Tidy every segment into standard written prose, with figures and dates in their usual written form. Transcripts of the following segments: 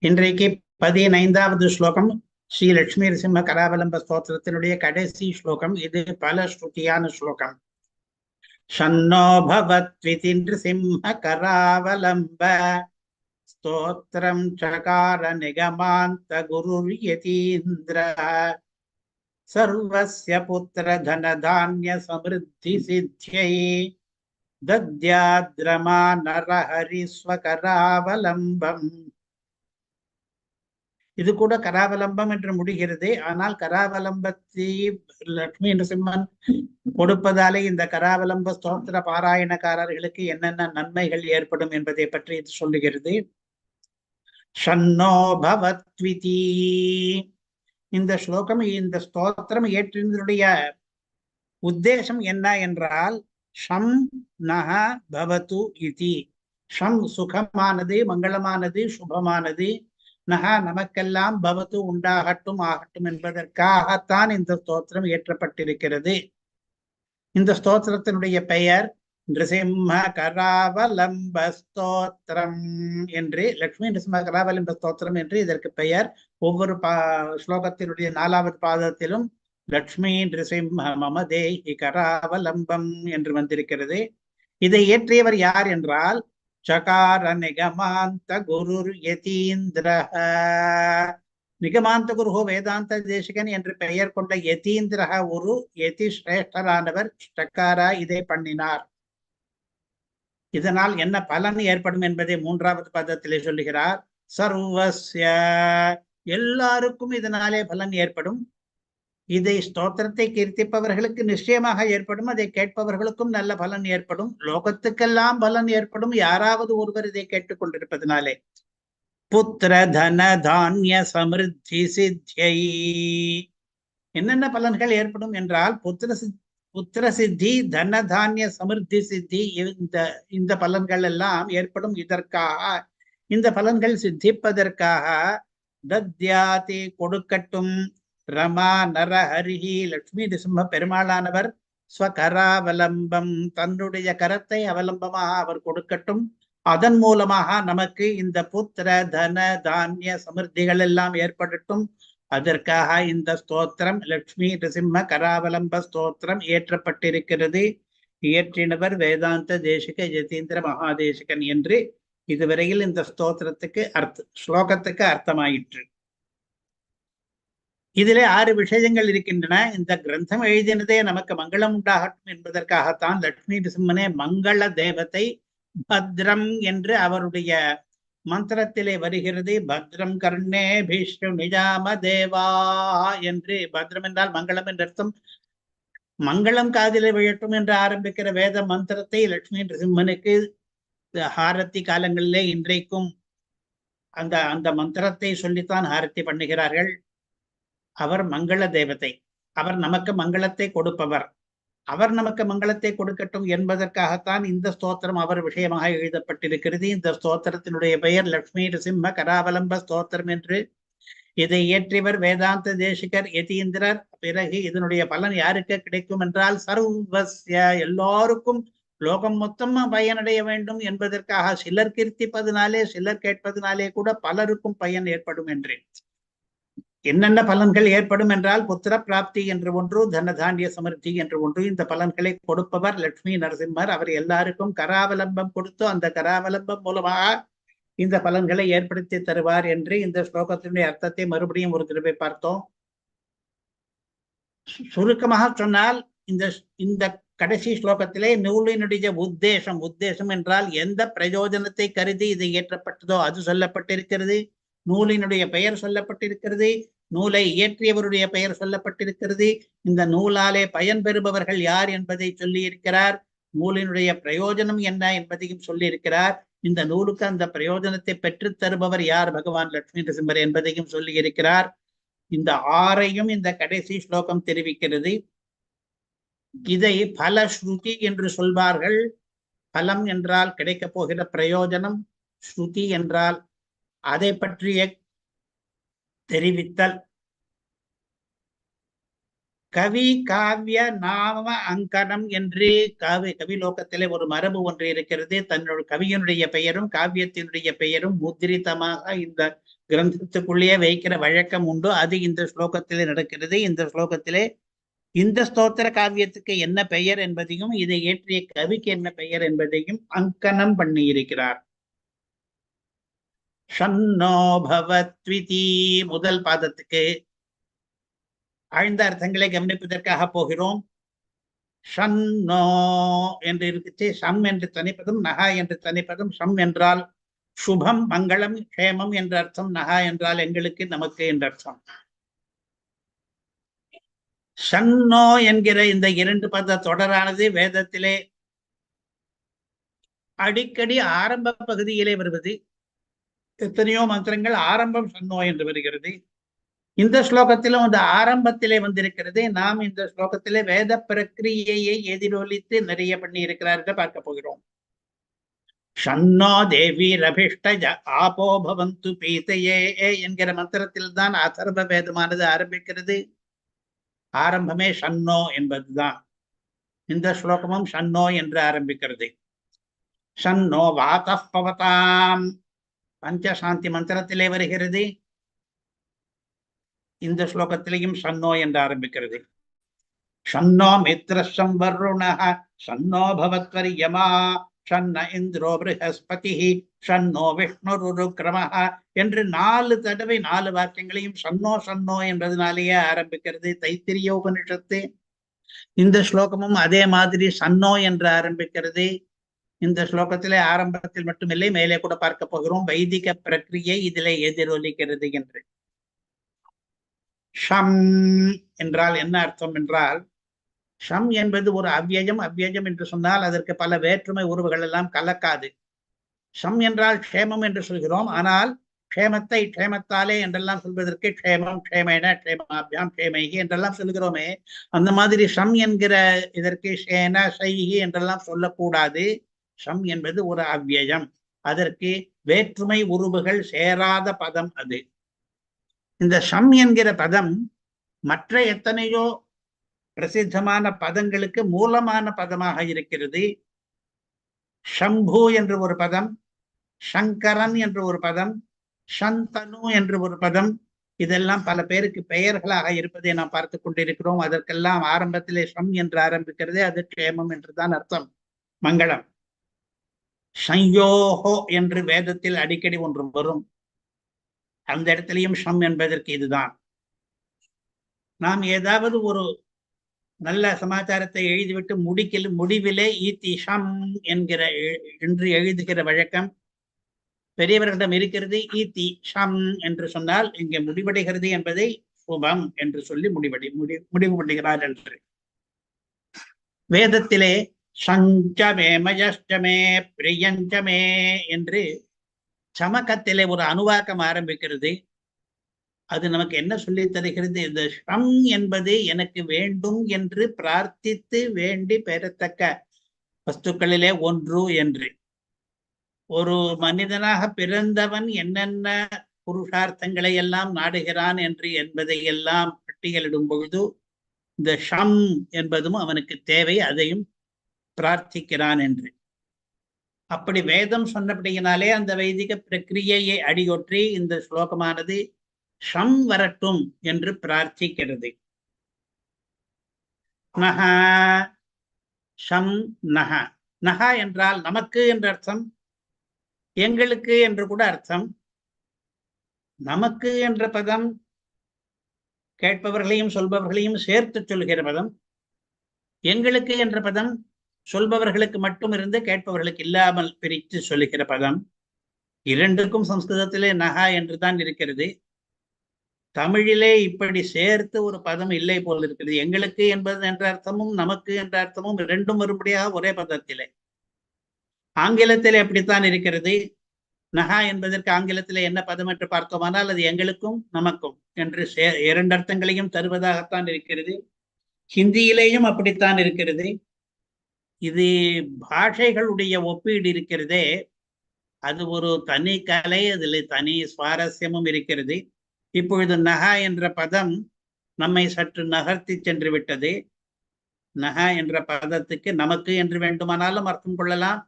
இன்றைக்கு 15வது ஸ்லோகம் ஸ்ரீ லட்சுமி நரசிம்ம கராவலம்ப ஸ்தோத்திரத்தினுடைய கடைசி ஸ்லோகம். இது பல ஸ்ருதியான ஸ்லோகம். ஷன்னோ பவத்விதி நிருசிம்ம கராவலம்ப ஸ்தோத்திரம் சகார நிகமாந்த குருர் யதீந்திர சர்வஸ்ய புத்திர தன தான்ய சமிருத்தி சித்யை தத்யாத்ரமா நரஹரி ஸ்வகராவலம்பம். இது கூட கராவலம்பம் என்று முடிகிறது. ஆனால் கராவலம்பத்தை லட்சுமி நரசிம்மன் கொடுப்பதாலே இந்த கராவலம்ப ஸ்தோத்திர பாராயணக்காரர்களுக்கு என்னென்ன நன்மைகள் ஏற்படும் என்பதை பற்றி இது சொல்லுகிறது. ஷன்னோ பவத்விதி. இந்த ஸ்லோகம், இந்த ஸ்தோத்திரம் ஏற்றினுடைய உத்தேசம் என்ன என்றால், ஷம் நஹ பவது இதி. ஷம் சுகமானது, மங்களமானது, சுபமானது. நகா நமக்கெல்லாம் பவது உண்டாகட்டும், ஆகட்டும் என்பதற்காகத்தான் இந்த ஸ்தோத்திரம் ஏற்றப்பட்டிருக்கிறது. இந்த ஸ்தோத்திரத்தினுடைய பெயர் நிருசிம்ம கராவலம்ப ஸ்தோத்திரம் என்று, லட்சுமி நிருசிம்ம கராவலம்ப ஸ்தோத்திரம் என்று இதற்கு பெயர். ஒவ்வொரு ஸ்லோகத்தினுடைய 4வது பாதத்திலும் லட்சுமி நிருசிம்ம மம தேஹி கராவலம்பம் என்று வந்திருக்கிறது. இதை இயற்றியவர் யார் என்றால் சகார நிகமாந்த குருர் யதீந்திர. நிகமாந்த குரு வேதாந்த தேசிகன் என்று பெயர் கொண்ட யதீந்திரக ஒரு யதி சிரேஷ்டரானவர் சக்காரா இதை பண்ணினார். இதனால் என்ன பலன் ஏற்படும் என்பதை 3வது பதத்திலே சொல்லுகிறார். சர்வஸ்ய, எல்லாருக்கும் இதனாலே பலன் ஏற்படும். இதை ஸ்தோத்திரத்தை கீர்த்திப்பவர்களுக்கு நிச்சயமாக ஏற்படும். அதை கேட்பவர்களுக்கும் நல்ல பலன் ஏற்படும். லோகத்துக்கெல்லாம் பலன் ஏற்படும், யாராவது ஒருவர் இதை கேட்டுக்கொண்டிருப்பதனாலே. புத்திர தன தானிய சமிருத்தி சித்தியை. என்னென்ன பலன்கள் ஏற்படும் என்றால், புத்திர சித்தி, தன தானிய சமிருத்தி சித்தி, இந்த பலன்கள் எல்லாம் ஏற்படும். இதற்காக, இந்த பலன்கள் சித்திப்பதற்காக தத்யாதி கொடுக்கட்டும், ரமா நரஹரிஹி லட்சுமி நிருசிம்ம பெருமாளானவர் ஸ்வகராவலம்பம் தன்னுடைய கரத்தை அவலம்பமாக அவர் கொடுக்கட்டும். அதன் மூலமாக நமக்கு இந்த புத்திர தன தானிய சமிருத்திகள் எல்லாம் ஏற்படட்டும். அதற்காக இந்த ஸ்தோத்திரம் லட்சுமி நிருசிம்ம கராவலம்ப ஸ்தோத்திரம் இயற்றப்பட்டிருக்கிறது. இயற்றினவர் வேதாந்த தேசிக யதீந்திர மகாதேசிகன் என்று இதுவரையில் இந்த ஸ்தோத்திரத்துக்கு ஸ்லோகத்துக்கு அர்த்தமாயிற்று. இதிலே 6 விஷயங்கள் இருக்கின்றன. இந்த கிரந்தம் எழுதினதே நமக்கு மங்களம் உண்டாகட்டும் என்பதற்காகத்தான். லட்சுமி நரசிம்மனே மங்கள தேவதை. பத்ரம் என்று அவருடைய மந்திரத்திலே வருகிறது. பத்ரம் கர்ணே பீஷ்ணு நிஜாம தேவா என்று. பத்ரம் என்றால் மங்களம் என்று அர்த்தம். மங்களம் காதிலே விழட்டும் என்று ஆரம்பிக்கிற வேத மந்திரத்தை லட்சுமி நரசிம்மனுக்கு ஹாரத்தி காலங்களிலே இன்றைக்கும் அந்த மந்திரத்தை சொல்லித்தான் ஹாரத்தி பண்ணுகிறார்கள். அவர் மங்கள தேவதை. அவர் நமக்கு மங்களத்தை கொடுப்பவர். அவர் நமக்கு மங்களத்தை கொடுக்கட்டும் என்பதற்காகத்தான் இந்த ஸ்தோத்திரம் அவர் விஷயமாக எழுதப்பட்டிருக்கிறது. இந்த ஸ்தோத்திரத்தினுடைய பெயர் லட்சுமி நரசிம்ம கராவலம்ப ஸ்தோத்திரம் என்று. இதை இயற்றியவர் வேதாந்த தேசிகர் யதீந்திரர். பிறகு இதனுடைய பலன் யாருக்கு கிடைக்கும் என்றால், சர்வஸ்ய, எல்லாருக்கும், லோகம் மொத்தமா பயனடைய வேண்டும் என்பதற்காக. சிலர் கீர்த்திப்பதனாலே, சிலர் கேட்பதனாலே கூட பலருக்கும் பயன் ஏற்படும் என்று. என்னென்ன பலன்கள் ஏற்படும் என்றால், புத்திர பிராப்தி என்று ஒன்று, தனதானிய சமிருத்தி என்று ஒன்று. இந்த பலன்களை கொடுப்பவர் லட்சுமி நரசிம்மர். அவர் எல்லாருக்கும் கராவலம்பம் கொடுத்து அந்த கராவலம்பம் மூலமாக இந்த பலன்களை ஏற்படுத்தி தருவார் என்று இந்த ஸ்லோகத்தினுடைய அர்த்தத்தை மறுபடியும் ஒரு தடவை பார்த்தோம். சுருக்கமாக சொன்னால், இந்த கடைசி ஸ்லோகத்திலே நூலினுடைய உத்தேசம் என்றால் எந்த பிரயோஜனத்தை கருதி இது இயற்றப்பட்டதோ அது சொல்லப்பட்டிருக்கிறது. நூலினுடைய பெயர் சொல்லப்பட்டிருக்கிறது. நூலை இயற்றியவருடைய பெயர் சொல்லப்பட்டிருக்கிறது. இந்த நூலாலே பயன் பெறுபவர்கள் யார் என்பதை சொல்லி இருக்கிறார். நூலினுடைய பிரயோஜனம் என்ன என்பதையும் சொல்லி இருக்கிறார். இந்த நூலுக்கு அந்த பிரயோஜனத்தை பெற்று தருபவர் யார், பகவான் லட்சுமி நரசிம்மர் என்பதையும் சொல்லி இருக்கிறார். இந்த 6ஐயும் இந்த கடைசி ஸ்லோகம் தெரிவிக்கிறது. இதை பல ஸ்ருதி என்று சொல்வார்கள். பலம் என்றால் கிடைக்கப் போகிற பிரயோஜனம், ஸ்ருதி என்றால் அதை பற்றிய தெரிவித்தல். கவி காவிய நாம அங்கனம் என்று கவிலோகத்திலே ஒரு மரபு ஒன்று இருக்கிறது. தன்னுடைய கவியனுடைய பெயரும் காவியத்தினுடைய பெயரும் முத்திரித்தமாக இந்த கிரந்தத்துக்குள்ளேயே வைக்கிற வழக்கம் உண்டு. அது இந்த ஸ்லோகத்திலே நடக்கிறது. இந்த ஸ்லோகத்திலே இந்த ஸ்தோத்திர காவியத்துக்கு என்ன பெயர் என்பதையும் இதை இயற்றிய கவிக்கு என்ன பெயர் என்பதையும் அங்கனம் பண்ணி இருக்கிறார். ஷன்னோ பவத்விதி முதல் பாதத்துக்கு ஆழ்ந்த அர்த்தங்களை கவனிப்பதற்காக போகிறோம். ஷன்னோ என்று இருக்கு. ஷம் என்று தனிப்பதும், நகா என்று தனிப்பதும். ஷம் என்றால் சுபம், மங்களம், க்ஷேமம் என்ற அர்த்தம். நகா என்றால் எங்களுக்கு, நமக்கு என்ற அர்த்தம். ஷன்னோ என்கிற இந்த இரண்டு பத தொடரானது வேதத்திலே அடிக்கடி ஆரம்ப பகுதியிலே வருவது. எத்தனையோ மந்திரங்கள் ஆரம்பம் ஷன்னோ என்று வருகிறது. இந்த ஸ்லோகத்திலும் அந்த ஆரம்பத்திலே வந்திருக்கிறது. நாம் இந்த ஸ்லோகத்திலே வேத பிரக்கிரியையை எதிரொலித்து நிறைய பண்ணி இருக்கிறார்கள் பார்க்க போகிறோம். ஷன்னோ தேவி ரபிஷ்ட ஆபோ பவந்து பீதையே என்கிற மந்திரத்தில் தான் அதர்வ வேதமானது ஆரம்பிக்கிறது. ஆரம்பமே ஷன்னோ என்பதுதான். இந்த ஸ்லோகமும் ஷன்னோ என்று ஆரம்பிக்கிறது. ஷன்னோ வாதः பவதாம் பஞ்சசாந்தி மந்திரத்திலே வருகிறது. இந்த ஸ்லோகத்திலேயும் ஷன்னோ என்று ஆரம்பிக்கிறது. ஷன்னோ மித்ரஷம் வருணः ஷன்னோ பவத்வர்யமா ஷன்ன இந்திரோ ப்ரஹஸ்பதி ஷன்னோ விஷ்ணுருக்ரமः என்று 4 தடவை 4 வாக்கியங்களையும் ஷன்னோ ஷன்னோ என்பதனாலேயே ஆரம்பிக்கிறது தைத்திரிய உபனிஷத்து. இந்த ஸ்லோகமும் அதே மாதிரி ஷன்னோ என்று ஆரம்பிக்கிறது. இந்த ஸ்லோகத்திலே ஆரம்பத்தில் மட்டுமில்லை, மேலே கூட பார்க்க போகிறோம். வைதிக பிரக்கிரியை இதிலே எதிரொலிக்கிறது என்று. ஷம் என்றால் என்ன அர்த்தம் என்றால், ஷம் என்பது ஒரு அவ்யயம். அவ்யயம் என்று சொன்னால் அதற்கு பல வேற்றுமை உறவுகள் எல்லாம் கலக்காது. ஷம் என்றால் க்ஷேமம் என்று சொல்கிறோம். ஆனால் க்ஷேமத்தை க்ஷேமத்தாலே என்றெல்லாம் சொல்வதற்கு க்ஷேமம், க்ஷேமேன, க்ஷேமாபியாம், க்ஷேமைகி என்றெல்லாம் சொல்கிறோமே, அந்த மாதிரி ஷம் என்கிற இதற்கு ஷேன, ஷைஹி என்றெல்லாம் சொல்லக்கூடாது. ஷம் என்பது ஒரு அவ்யயம். அதற்கு வேற்றுமை உருவுகள் சேராத பதம் அது. இந்த ஷம் என்கிற பதம் மற்ற எத்தனையோ பிரசித்தமான பதங்களுக்கு மூலமான பதமாக இருக்கிறது. ஷம்பு என்று ஒரு பதம், சங்கரன் என்று ஒரு பதம், சந்தனு என்று ஒரு பதம். இதெல்லாம் பல பேருக்கு பெயர்களாக இருப்பதை நாம் பார்த்து கொண்டிருக்கிறோம். அதற்கெல்லாம் ஆரம்பத்திலே ஷம் என்று ஆரம்பிக்கிறது. அது க்ஷேமம் என்றுதான் அர்த்தம், மங்களம். சயோஹோ என்று வேதத்தில் அடிக்கடி ஒன்று வரும். அந்த இடத்திலையும் ஷம் என்பதற்கு இதுதான். நாம் ஏதாவது ஒரு நல்ல சமாச்சாரத்தை எழுதிவிட்டு முடிவிலே ஈத்தி ஷம் என்கிற என்று எழுதுகிற வழக்கம் பெரியவர்களிடம் இருக்கிறது. ஈத்தி ஷம் என்று சொன்னால் இங்கே முடிவடைகிறது என்பதை சுபம் என்று சொல்லி முடிவு பண்ணுகிறார் என்று. வேதத்திலே சஞ்சமே மயஷ்டமே பிரியஞ்சமே என்று சமக்கத்திலே ஒரு அணுவாக்கம் ஆரம்பிக்கிறது. அது நமக்கு என்ன சொல்லி தருகிறது? இந்த ஷம் என்பது எனக்கு வேண்டும் என்று பிரார்த்தித்து வேண்டி பெறத்தக்க வஸ்துக்களிலே ஒன்று என்று. ஒரு மனிதனாக பிறந்தவன் என்னென்ன புருஷார்த்தங்களை எல்லாம் நாடுகிறான் என்று என்பதை எல்லாம் பட்டியலிடும் பொழுது இந்த ஷம் என்பதும் அவனுக்கு தேவை, அதையும் பிரார்த்திக்கிறான் என்று. அப்படி வேதம் சொன்னபடியினாலே அந்த வைதிக பிரக்கிரியையை அடியொற்றி இந்த ஸ்லோகமானது ஷம் வரட்டும் என்று பிரார்த்திக்கிறது. நஹ ஷம் நஹ. நஹ என்றால் நமக்கு என்ற அர்த்தம், எங்களுக்கு என்று கூட அர்த்தம். நமக்கு என்ற பதம் கேட்பவர்களையும் சொல்பவர்களையும் சேர்த்து சொல்கிற பதம். எங்களுக்கு என்ற பதம் சொல்பவர்களுக்கு மட்டும் இருந்து கேட்பவர்களுக்கு இல்லாமல் பிரித்து சொல்லுகிற பதம். இரண்டுக்கும் சம்ஸ்கிருதத்திலே நஹா என்று தான் இருக்கிறது. தமிழிலே இப்படி சேர்த்து ஒரு பதம் இல்லை போல் இருக்கிறது. எங்களுக்கு என்பது என்ற அர்த்தமும் நமக்கு என்ற அர்த்தமும் இரண்டும் வரும்படியாக ஒரே பதத்திலே. ஆங்கிலத்திலே அப்படித்தான் இருக்கிறது. நஹா என்பதற்கு ஆங்கிலத்திலே என்ன பதம் என்று பார்த்தோமானால் அது எங்களுக்கும் நமக்கும் என்று இரண்டு அர்த்தங்களையும் தருவதாகத்தான் இருக்கிறது. ஹிந்தியிலேயும் அப்படித்தான் இருக்கிறது. இது பாஷைகளுடைய ஒப்பீடு இருக்கிறதே, அது ஒரு தனி கலை, அதில் தனி சுவாரஸ்யமும் இருக்கிறது. இப்பொழுது நஹா என்ற பதம் நம்மை சற்று நகர்த்தி சென்று விட்டது. நக என்ற பதத்துக்கு நமக்கு என்று வேண்டுமானாலும் அர்த்தம் கொள்ளலாம்,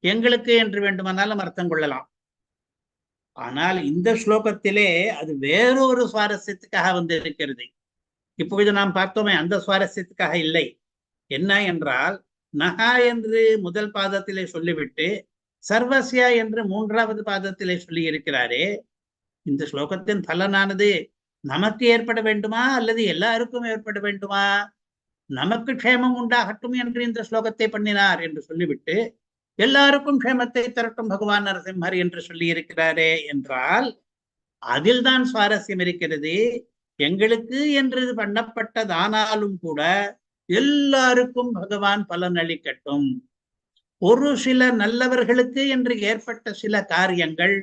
எங்களுக்கு என்று வேண்டுமானாலும் அர்த்தம் கொள்ளலாம். ஆனால் இந்த ஸ்லோகத்திலே அது வேறொரு சுவாரஸ்யத்துக்காக வந்து இருக்கிறது. இப்பொழுது நாம் பார்த்தோமே அந்த சுவாரஸ்யத்துக்காக இல்லை. என்ன என்றால், நகா என்று முதல் பாதத்திலே சொல்லிவிட்டு சர்வசியா என்று மூன்றாவது பாதத்திலே சொல்லி இருக்கிறாரே, இந்த ஸ்லோகத்தின் பலனானது நமக்கு ஏற்பட வேண்டுமா அல்லது எல்லாருக்கும் ஏற்பட வேண்டுமா? நமக்கு க்ஷேமம் உண்டாகட்டும் என்று இந்த ஸ்லோகத்தை பண்ணினார் என்று சொல்லிவிட்டு எல்லாருக்கும் க்ஷேமத்தை தரட்டும் பகவான் நரசிம்மர் என்று சொல்லி இருக்கிறாரே என்றால் அதில் தான் சுவாரஸ்யம் இருக்கிறது. எங்களுக்கு என்று பண்ணப்பட்டதானாலும் கூட எல்லாருக்கும் பகவான் பலன் அளிக்கட்டும். ஒரு சில நல்லவர்களுக்கு என்று ஏற்பட்ட சில காரியங்கள்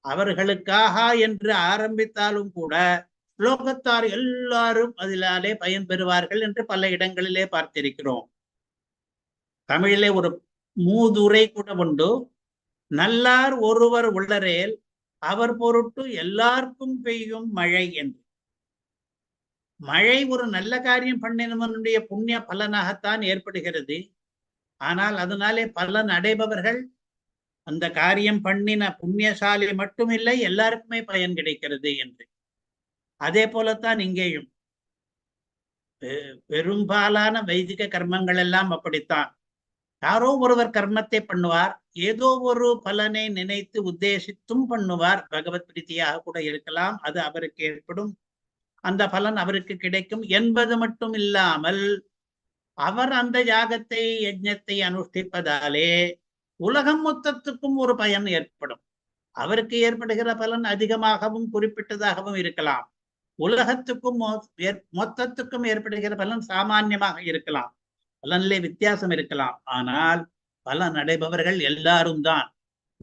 அவர்களுக்காக என்று ஆரம்பித்தாலும் கூட லோகத்தார் எல்லாரும் அதிலாலே பயன்பெறுவார்கள் என்று பல இடங்களிலே பார்த்திருக்கிறோம். தமிழிலே ஒரு மூதுரை கூட உண்டு, நல்லார் ஒருவர் உள்ளரேல் அவர் பொருட்டு எல்லாருக்கும் பெய்யும் மழை என்று. மழை ஒரு நல்ல காரியம் பண்ணினவனுடைய புண்ணிய பலனாகத்தான் ஏற்படுகிறது. ஆனால் அதனாலே பலன் அடைபவர்கள் அந்த காரியம் பண்ணின புண்ணியசாலி மட்டுமில்லை, எல்லாருக்குமே பயன் கிடைக்கிறது என்று. அதே போலத்தான் இங்கேயும் பெரும்பாலான வைதிக கர்மங்கள் எல்லாம் அப்படித்தான். யாரோ ஒருவர் கர்மத்தை பண்ணுவார், ஏதோ ஒரு பலனை நினைத்து உத்தேசித்தும் பண்ணுவார். பகவத் பிரீதியாக கூட இருக்கலாம், அது அவருக்கு ஏற்படும், அந்த பலன் அவருக்கு கிடைக்கும் என்பது மட்டும் இல்லாமல் அவர் அந்த யாகத்தை யஜ்ஞத்தை அனுஷ்டிப்பதாலே உலகம் மொத்தத்துக்கும் ஒரு பயன் ஏற்படும். அவருக்கு ஏற்படுகிற பலன் அதிகமாகவும் குறிப்பிட்டதாகவும் இருக்கலாம், உலகத்துக்கும் மொத்தத்துக்கும் ஏற்படுகிற பலன் சாமான்யமாக இருக்கலாம், பலனிலே வித்தியாசம் இருக்கலாம். ஆனால் பலன் அடைபவர்கள் எல்லாரும் தான்.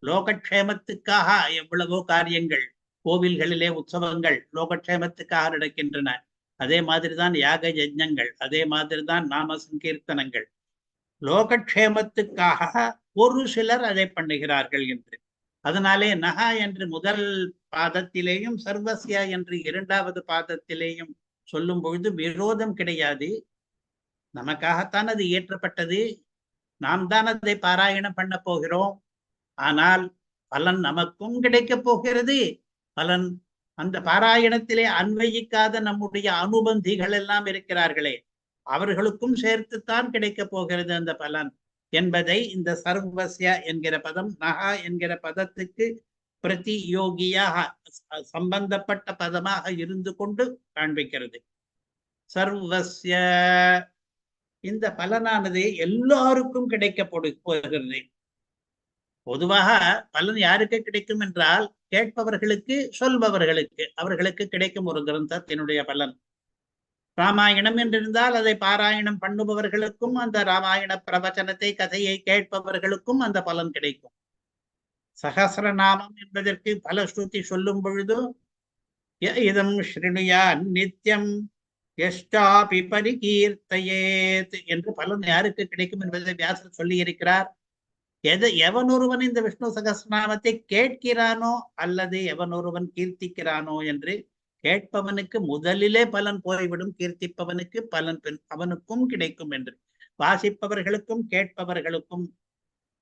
லோகக்ஷேமத்துக்காக எவ்வளவோ காரியங்கள், கோவில்களிலே உற்சவங்கள் லோகக்ஷேமத்துக்காக நடக்கின்றன. அதே மாதிரிதான் யாக யஜ்ஞங்கள், அதே மாதிரிதான் நாம சங்கீர்த்தனங்கள் லோகக்ஷேமத்துக்காக ஒரு சிலர் அதை பண்ணுகிறார்கள் என்று. அதனாலே நகா என்று முதல் பாதத்திலேயும் சர்வசியா என்று இரண்டாவது பாதத்திலேயும் சொல்லும் பொழுது விரோதம் கிடையாது. நமக்காகத்தான் அது இயற்றப்பட்டது, நாம் தான் அதை பாராயணம் பண்ண போகிறோம். ஆனால் பலன் நமக்கும் கிடைக்க போகிறது. பலன் அந்த பாராயணத்திலே அன்வயிக்காத நம்முடைய அனுபந்திகள் எல்லாம் இருக்கிறார்களே, அவர்களுக்கும் சேர்த்துத்தான் கிடைக்க போகிறது அந்த பலன் என்பதை இந்த சர்வஸ்ய என்கிற பதம் நகா என்கிற பதத்துக்கு பிரதி யோகியாக சம்பந்தப்பட்ட பதமாக இருந்து கொண்டு காண்பிக்கிறது. சர்வஸ்ய இந்த பலனானது எல்லாருக்கும் கிடைக்க போகிறது. பொதுவாக பலன் யாருக்கு கிடைக்கும் என்றால் கேட்பவர்களுக்கு, சொல்பவர்களுக்கு, அவர்களுக்கு கிடைக்கும் ஒரு கிரந்தத்தினுடைய பலன். ராமாயணம் என்றிருந்தால் அதை பாராயணம் பண்ணுபவர்களுக்கும் அந்த ராமாயண பிரவச்சனத்தை கதையை கேட்பவர்களுக்கும் அந்த பலன் கிடைக்கும். சகஸ்ரநாமம் என்பதற்கு பல ஸ்ருதி சொல்லும் பொழுது இதம் ஸ்ருணுயா நித்யம் யஷ்டாபி பரிகீர்த்தயேத் என்று பலன் யாருக்கு கிடைக்கும் என்பதை வியாசர் சொல்லி இருக்கிறார். எவன் ஒருவன் இந்த விஷ்ணு சகஸ்ரநாமத்தை கேட்கிறானோ அல்லது எவன் ஒருவன் கீர்த்திக்கிறானோ என்று, கேட்பவனுக்கு முதலிலே பலன் போய்விடும், கீர்த்திப்பவனுக்கு பலன் அவனுக்கும் கிடைக்கும் என்று. வாசிப்பவர்களுக்கும் கேட்பவர்களுக்கும்.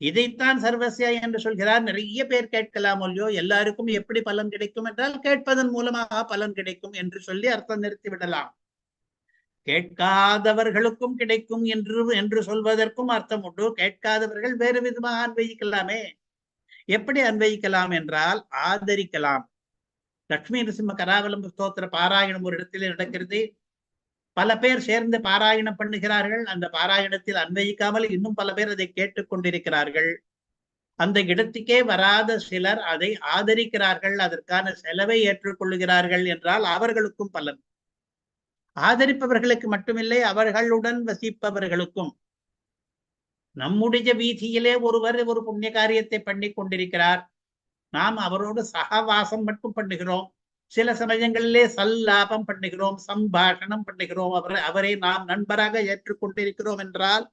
இதைத்தான் சர்வசியா என்று சொல்கிறார். நிறைய பேர் கேட்கலாம் இல்லையோ, எல்லாருக்கும் எப்படி பலன் கிடைக்கும் என்றால் கேட்பதன் மூலமாக பலன் கிடைக்கும் என்று சொல்லி அர்த்தம் நிறுத்தி விடலாம். கேட்காதவர்களுக்கும் கிடைக்கும் என்று சொல்வதற்கும் அர்த்தம் உண்டு. கேட்காதவர்கள் வேறு விதமாக அன்வயிக்கலாமே. எப்படி அன்வயிக்கலாம் என்றால் ஆதரிக்கலாம். லட்சுமி நரசிம்ம கராவலம்ப ஸ்தோத்திர பாராயணம் ஒரு இடத்திலே நடக்கிறது. பல பேர் சேர்ந்து பாராயணம் பண்ணுகிறார்கள். அந்த பாராயணத்தில் அன்வயிக்காமல் இன்னும் பல பேர் அதை கேட்டுக்கொண்டிருக்கிறார்கள். அந்த இடத்துக்கே வராத சிலர் அதை ஆதரிக்கிறார்கள், அதற்கான செலவை ஏற்றுக்கொள்ளுகிறார்கள் என்றால் அவர்களுக்கும் பலன். ஆதரிப்பவர்களுக்கு மட்டுமில்லை, அவர்களுடன் வசிப்பவர்களுக்கும். நம்முடைய வீதியிலே ஒருவர் ஒரு புண்ணிய காரியத்தை பண்ணி கொண்டிருக்கிறார், நாம் அவரோடு சகவாசம் மட்டும் பண்ணுகிறோம், சில சமயங்களிலே சல்லாபம் பண்ணுகிறோம், சம்பாஷணம் பண்ணுகிறோம், அவரை நாம் நண்பராக ஏற்றுக்கொண்டிருக்கிறோம் என்றால்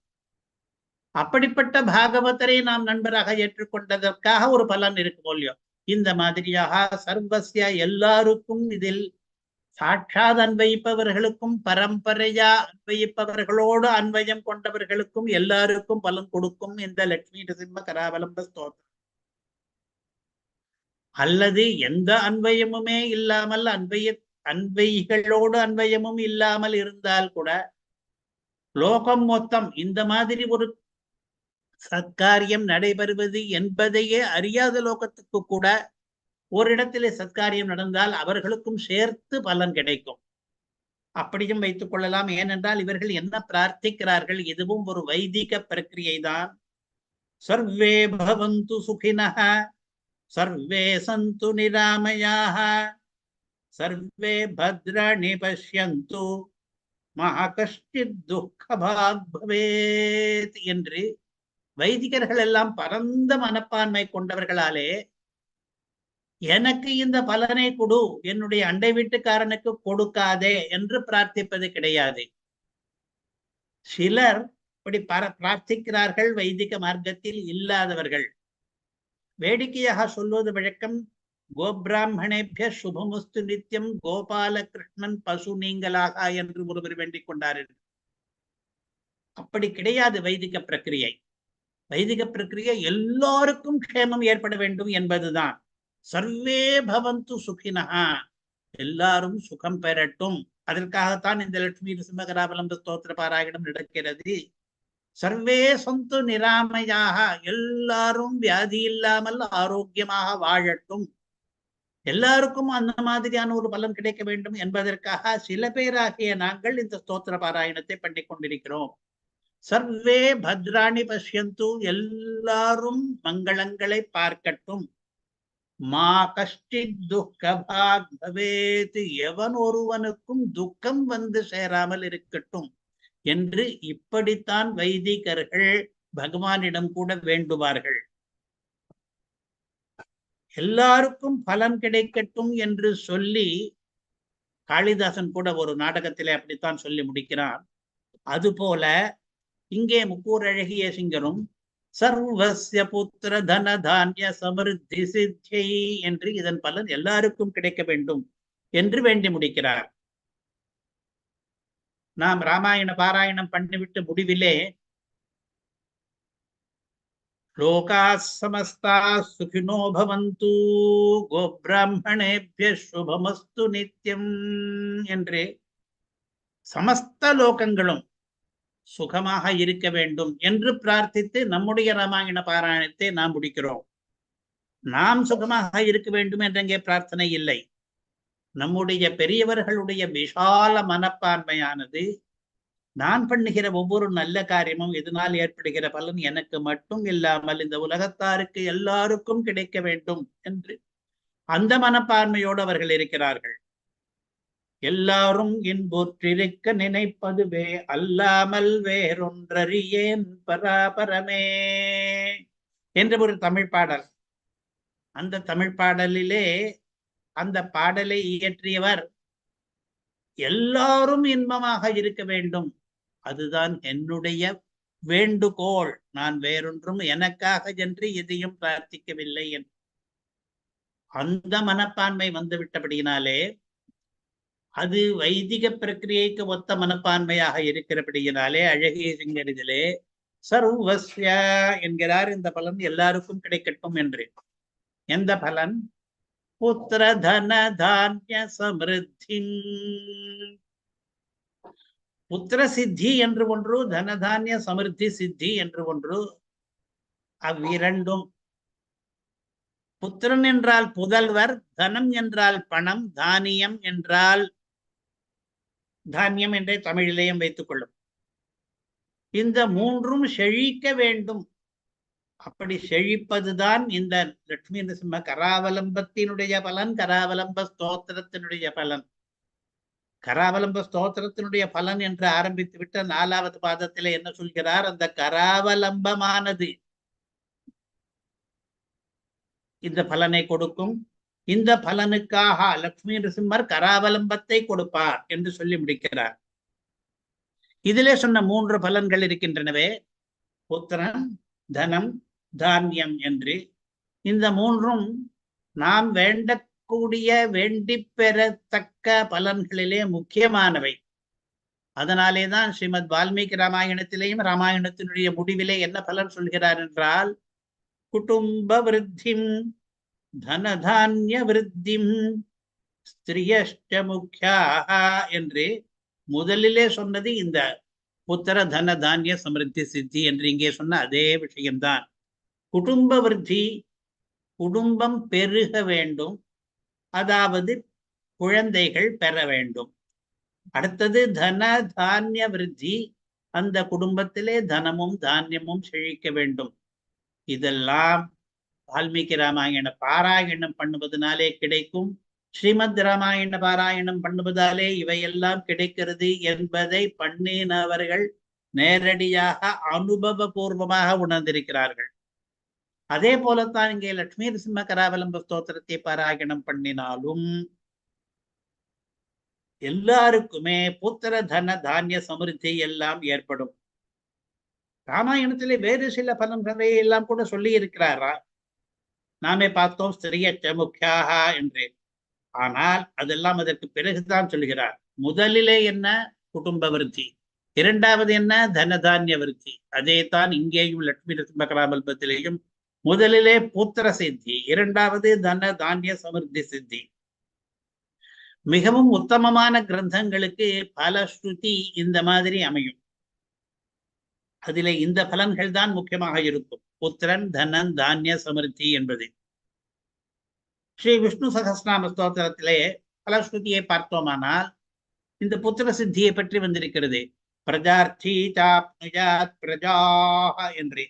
அப்படிப்பட்ட பாகவதரை நாம் நண்பராக ஏற்றுக்கொண்டதற்காக ஒரு பலன் இருக்கும் இல்லையோ. இந்த மாதிரியாக சர்வசிய எல்லாருக்கும் இதில் சாட்சாத் அன்வயிப்பவர்களுக்கும் பரம்பரையா அன்வயிப்பவர்களோடு அன்வயம் கொண்டவர்களுக்கும் எல்லாருக்கும் பலன் கொடுக்கும் இந்த லட்சுமி நரசிம்ம கராவலம்ப ஸ்தோத்திரம். அல்லது எந்த அன்வயமுமே இல்லாமல் அன்வயிகளோடு அன்வயமும் இல்லாமல் இருந்தால் கூட லோகம் மொத்தம் இந்த மாதிரி ஒரு சத்காரியம் நடைபெறுவது என்பதையே அறியாத லோகத்துக்கு கூட ஒரு இடத்திலே சத்காரியம் நடந்தால் அவர்களுக்கும் சேர்த்து பலன் கிடைக்கும். அப்படியும் வைத்துக் கொள்ளலாம். ஏனென்றால் இவர்கள் என்ன பிரார்த்திக்கிறார்கள், இதுவும் ஒரு வைதிக பிரக்கிரியை தான். சர்வே பவந்து சுகினஹ சர்வே சந்து நிராமயாஹ சர்வே பத்ராணி பஷ்யந்து மா கஷ்டித் துக்கபாக் பவேத் என்று வைதிகர்கள் எல்லாம் பரந்த மனப்பான்மை கொண்டவர்களாலே எனக்கு இந்த பலனை கொடு, என்னுடைய அண்டை வீட்டுக்காரனுக்கு கொடுக்காதே என்று பிரார்த்திப்பது கிடையாது. சிலர் இப்படி பிரார்த்திக்கிறார்கள், வைதிக மார்க்கத்தில் இல்லாதவர்கள். வேடிக்கையாக சொல்வது வழக்கம், கோபிராமணேபிய சுபமுஸ்து நித்தியம் கோபால கிருஷ்ணன் பசு நீங்களாக என்று ஒருவர் வேண்டிக் கொண்டார்கள். அப்படி கிடையாது வைதிக பிரக்கிரியை. வைதிக பிரக்கிரியை எல்லோருக்கும் க்ஷேமம் ஏற்பட வேண்டும் என்பதுதான். சர்வே பவந்து சுகினஹா, எல்லாரும் சுகம் பெறட்டும். அதற்காகத்தான் இந்த லட்சுமி நரசிம்ம கராவலம்ப ஸ்தோத்திர பாராயணம் நடக்கிறது. சர்வே சந்து நிராமயாக, எல்லாரும் வியாதி இல்லாமல் ஆரோக்கியமாக வாழட்டும், எல்லாருக்கும் அந்த மாதிரியான ஒரு பலன் கிடைக்க வேண்டும் என்பதற்காக சில பேராகிய நாங்கள் இந்த ஸ்தோத்திர பாராயணத்தை பண்ணி கொண்டிருக்கிறோம். சர்வே பத்ராணி பஷ்யந்து, எல்லாரும் மங்களங்களை பார்க்கட்டும். மா கஷ்டித் துக்கபாக் பவேத், எவன் ஒருவனுக்கும் துக்கம் வந்து சேராமல் இருக்கட்டும் என்று இப்படித்தான் வைதிகர்கள் பகவானிடம் கூட வேண்டுவார்கள். எல்லாருக்கும் பலன் கிடைக்கட்டும் என்று சொல்லி காளிதாசன் கூட ஒரு நாடகத்திலே அப்படித்தான் சொல்லி முடிக்கிறான். அதுபோல இங்கே முக்கூர் அழகிய சிங்கரும் சர்வஸ்ய புத்திர தன தானிய சமிருத்தி சித்தியை என்று இதன் பலன் எல்லாருக்கும் கிடைக்க வேண்டும் என்று வேண்டி முடிக்கிறார். நாம் ராமாயண பாராயணம் பண்ணிவிட்டு முடிவிலே லோகா சமஸ்தா சுகினோ பவந்து கோபிராமணேபிய சுபமஸ்து நித்யம் என்று சமஸ்த லோகங்களும் சுகமாக இருக்க வேண்டும் என்று பிரார்த்தித்து நம்முடைய ராமாயண பாராயணத்தை நாம் முடிக்கிறோம். நாம் சுகமாக இருக்க வேண்டும் என்றங்கே பிரார்த்தனை இல்லை. நம்முடைய பெரியவர்களுடைய விஷால மனப்பான்மையானது, நான் பண்ணுகிற ஒவ்வொரு நல்ல காரியமும் இதனால் ஏற்படுகிற பலன் எனக்கு மட்டும் இல்லாமல் இந்த உலகத்தாருக்கு எல்லாருக்கும் கிடைக்க வேண்டும் என்று அந்த மனப்பான்மையோடு அவர்கள் இருக்கிறார்கள். எல்லாரும் இன்புற்றிருக்க நினைப்பதுவே அல்லாமல் வேறொன்றறியேன் பராபரமே என்ற ஒரு தமிழ் பாடல். அந்த தமிழ் பாடலிலே அந்த பாடலை இயற்றியவர் எல்லாரும் இன்பமாக இருக்க வேண்டும், அதுதான் என்னுடைய வேண்டுகோள், நான் வேறொன்றும் எனக்காக என்று எதையும் பிரார்த்திக்கவில்லை என்று அந்த மனப்பான்மை வந்துவிட்டபடியினாலே அது வைதிக பிரக்கிரியைக்கு ஒத்த மனப்பான்மையாக இருக்கிறபடியினாலே அழகிய சிங்கர் இதிலே சர்வஸ்ய என்கிறார். இந்த பலன் எல்லாருக்கும் கிடைக்கட்டும் என்று. எந்த பலன்? புத்திர தன தானிய சமிருத்தி. புத்திர சித்தி என்று ஒன்று, தனதானிய சமிருத்தி சித்தி என்று ஒன்று. அவ்விரண்டும், புத்திரன் என்றால் புதல்வர், தனம் என்றால் பணம், தானியம் என்றால் தானியம் என்றே தமிழிலேயும் வைத்துக் கொள்ளும். இந்த மூன்றும் செழிக்க வேண்டும். அப்படி செழிப்பதுதான் இந்த லட்சுமி நரசிம்ம கராவலம்பத்தினுடைய பலன், கராவலம்ப ஸ்தோத்திரத்தினுடைய பலன். கராவலம்ப ஸ்தோத்திரத்தினுடைய பலன் என்று ஆரம்பித்து விட்ட 4வது பாதத்திலே என்ன சொல்கிறார்? அந்த கராவலம்பமானது இந்த பலனை கொடுக்கும். இந்த பலனுக்காக லட்சுமி நரசிம்மர் கராவலம்பத்தை கொடுப்பார் என்று சொல்லி முடிக்கிறார். இதிலே சொன்ன 3 பலன்கள் இருக்கின்றனவே, புத்திரன், தனம், தானியம் என்று. இந்த 3ம் நாம் வேண்டக்கூடிய வேண்டி பெறத்தக்க பலன்களிலே முக்கியமானவை. அதனாலேதான் ஸ்ரீமத் வால்மீகி ராமாயணத்திலேயும் ராமாயணத்தினுடைய முடிவிலே என்ன பலன் சொல்கிறார் என்றால், குடும்ப விருத்திம் தனதான்ய விருத்திம் ஸ்திரியஷ்ட முக்கியாக என்று முதலிலே சொன்னது இந்த புத்திர தன தானிய சமிருத்தி சித்தி என்று இங்கே சொன்ன அதே விஷயம்தான். குடும்ப விருத்தி, குடும்பம் பெருக வேண்டும், அதாவது குழந்தைகள் பெற வேண்டும். அடுத்தது தன தானிய விருத்தி, அந்த குடும்பத்திலே தனமும் தானியமும் செழிக்க வேண்டும். இதெல்லாம் வால்மீகி ராமாயண பாராயணம் பண்ணுவதனாலே கிடைக்கும். ஸ்ரீமத் ராமாயண பாராயணம் பண்ணுவதாலே இவையெல்லாம் கிடைக்கிறது என்பதை பண்ணினவர்கள் நேரடியாக அனுபவபூர்வமாக உணர்ந்திருக்கிறார்கள். அதே போலத்தான் இங்கே லட்சுமி நரசிம்ம கராவலம்ப ஸ்தோத்திரத்தை பாராயணம் பண்ணினாலும் எல்லாருக்குமே புத்திர தன தானிய சமிருத்தி எல்லாம் ஏற்படும். ராமாயணத்திலே வேறு சில பலன்களை எல்லாம் கூட சொல்லி இருக்கிறாரா, நாமே பார்த்தோம், ஸ்திரியச்ச முக்கியாக என்று. ஆனால் அதெல்லாம் அதற்கு பிறகுதான் சொல்கிறார். முதலிலே என்ன? குடும்ப விருத்தி. இரண்டாவது என்ன? தனதானிய விருத்தி. அதே தான் இங்கேயும் லட்சுமி நரசிம்ம கராவலம்பத்திலேயும் முதலிலே புத்திர சித்தி, இரண்டாவது தன தானிய சமிருத்தி சித்தி. மிகவும் உத்தமமான கிரந்தங்களுக்கு பல ஸ்ருதி இந்த மாதிரி அமையும். அதிலே இந்த பலன்கள் தான் முக்கியமாக இருக்கும். புத்திரன் தனன் தானிய சமிருத்தி என்பது. ஸ்ரீ விஷ்ணு சகஸ்ரநாம ஸ்தோத்திரத்திலே பல ஸ்ருதியை பார்த்தோமானால் இந்த புத்திர சித்தியை பற்றி வந்திருக்கிறது. பிரஜார்த்தி சாப்னுயாத் பிரஜாஹ என்று.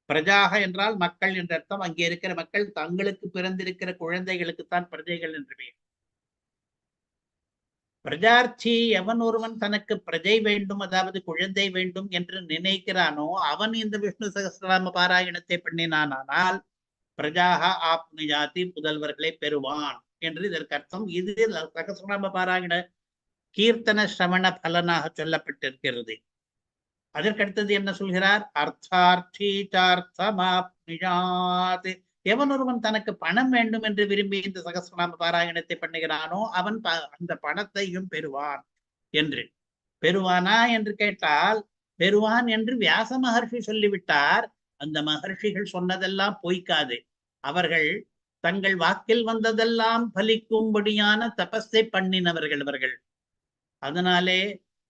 பிரஜாக என்றால் மக்கள் என்ற அர்த்தம். அங்கே இருக்கிற மக்கள் தங்களுக்கு பிறந்திருக்கிற குழந்தைகளுக்குத்தான் பிரஜைகள் என்று பெயர். பிரஜார்த்தி எவன் ஒருவன் தனக்கு பிரஜை வேண்டும், அதாவது குழந்தை வேண்டும் என்று நினைக்கிறானோ அவன் இந்த விஷ்ணு சகஸ்ரநாம பாராயணத்தை பண்ணினானால் பிரஜாக ஆப்னுயாதி, புதல்வர்களை பெறுவான் என்று இதற்கு அர்த்தம். இது சகஸ்ரநாம பாராயண கீர்த்தன சிரவண பலனாக சொல்லப்பட்டிருக்கிறது. அதற்கடுத்தது என்ன சொல்கிறார்? அர்த்தார்த்தி சார்த்தமாப்னுயாத். எவன் ஒருவன் தனக்கு பணம் வேண்டும் என்று விரும்பி இந்த சகஸ்ரநாம பாராயணத்தை பண்ணுகிறானோ அவன் அந்த பணத்தையும் பெறுவான் என்று. பெறுவானா என்று கேட்டால் பெறுவான் என்று வியாச மகர்ஷி சொல்லிவிட்டார். அந்த மகர்ஷிகள் சொன்னதெல்லாம் பொய்க்காது. அவர்கள் தங்கள் வாக்கில் வந்ததெல்லாம் பலிக்கும்படியான தபஸை பண்ணினவர்கள் அவர்கள். அதனாலே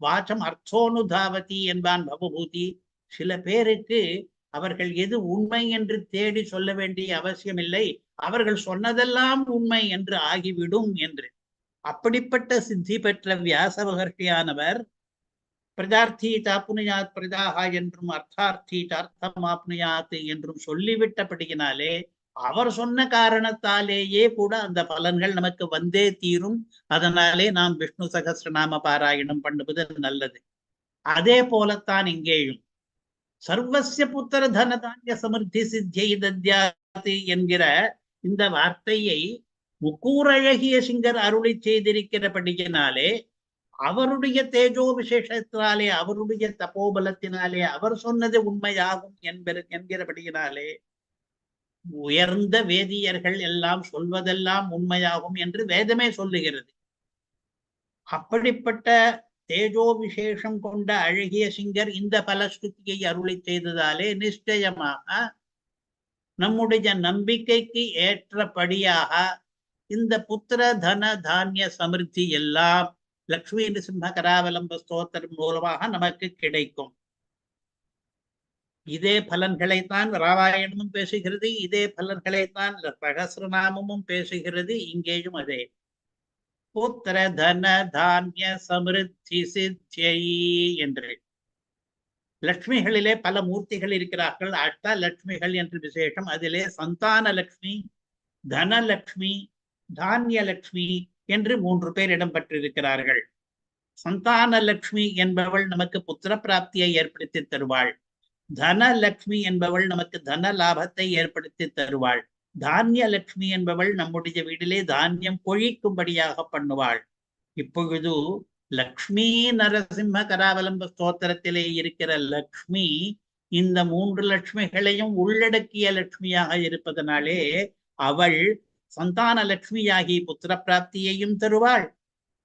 வாச்சம் அர்த்தோனுதாவதி என்பான் பவபூதி. சில பேருக்கு அவர்கள் எது உண்மை என்று தேடி சொல்ல வேண்டிய அவசியம் இல்லை, அவர்கள் சொன்னதெல்லாம் உண்மை என்று ஆகிவிடும் என்று. அப்படிப்பட்ட சித்தி பெற்ற வியாச மகர்ஷியானவர் பிரஜார்த்தி சாப்னுயாத் பிரஜாஹா என்றும் அர்த்தார்த்தி சார்த்தமாப்னுயாத் என்றும் சொல்லிவிட்டபடியினாலே அவர் சொன்ன காரணத்தாலேயே கூட அந்த பலன்கள் நமக்கு வந்தே தீரும். அதனாலே நாம் விஷ்ணு சகஸ்ரநாம பாராயணம் பண்ணுவது நல்லது. அதே போலத்தான் இங்கேயும் சர்வஸ்ய புத்திர தனதான்ய சமிருத்தி சித்தியை தத்யாதி என்கிற இந்த வார்த்தையை முக்கூரழகிய சிங்கர் அருளி செய்திருக்கிறபடியினாலே அவருடைய தேஜோ விசேஷத்தினாலே அவருடைய தபோபலத்தினாலே அவர் சொன்னது உண்மையாகும் என்கிறபடியினாலே உயர்ந்த வேதியர்கள் எல்லாம் சொல்வதெல்லாம் உண்மையாகும் என்று வேதமே சொல்லுகிறது. அப்படிப்பட்ட தேஜோ விசேஷம் கொண்ட அழகிய சிங்கர் இந்த பலஸ்ருதியை அருளி செய்ததாலே நிச்சயமாக நம்முடைய நம்பிக்கைக்கு ஏற்றபடியாக இந்த புத்திர தன தானிய சமிருத்தி எல்லாம் லட்சுமி நரசிம்ம கராவலம்ப ஸ்தோத்திரம் மூலமாக நமக்கு கிடைக்கும். இதே பலன்களைத்தான் ராமாயணமும் பேசுகிறது, இதே பலன்களைத்தான் சகஸ்ரநாமமும் பேசுகிறது. இங்கேயும் அதே புத்திர தன தானிய சமிருத்தி சித்தியை என்று. லட்சுமிகளிலே பல மூர்த்திகள் இருக்கிறார்கள். அஷ்ட லட்சுமிகள் என்று விசேஷம். அதிலே சந்தான லட்சுமி, தனலட்சுமி, தானிய லட்சுமி என்று 3 பேர் இடம்பெற்றிருக்கிறார்கள். சந்தான லட்சுமி என்பவள் நமக்கு புத்திர பிராப்தியை ஏற்படுத்தி தருவாள். தனலட்சுமி என்பவள் நமக்கு தன லாபத்தை ஏற்படுத்தி தருவாள். தானிய லட்சுமி என்பவள் நம்முடைய வீட்டிலே தானியம் கொழிக்கும்படியாக பண்ணுவாள். இப்பொழுது லக்ஷ்மி நரசிம்ம கராவலம்ப ஸ்தோத்திரத்திலே இருக்கிற லக்ஷ்மி இந்த 3 லட்சுமிகளையும் உள்ளடக்கிய லட்சுமியாக இருப்பதனாலே அவள் சந்தான லட்சுமியாகி புத்திர பிராப்தியையும் தருவாள்,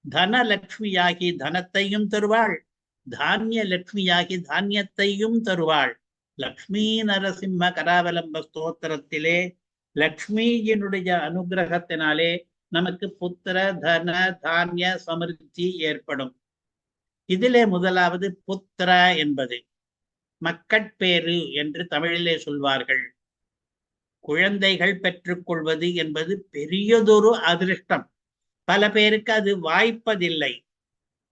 தனலட்சுமியாகி தனத்தையும் தருவாள், தானிய லட்சுமியாகி தானியத்தையும் தருவாள். லக்ஷ்மி நரசிம்ம கராவலம்ப ஸ்தோத்திரத்திலே லக்ஷ்மியினுடைய அனுகிரகத்தினாலே நமக்கு புத்திர தன தானிய சமிருத்தி ஏற்படும். இதிலே முதலாவது புத்திர என்பது மக்கட்பேறு என்று தமிழிலே சொல்வார்கள். குழந்தைகள் பெற்றுக்கொள்வது என்பது பெரியதொரு அதிர்ஷ்டம். பல பேருக்கு அது வாய்ப்பதில்லை.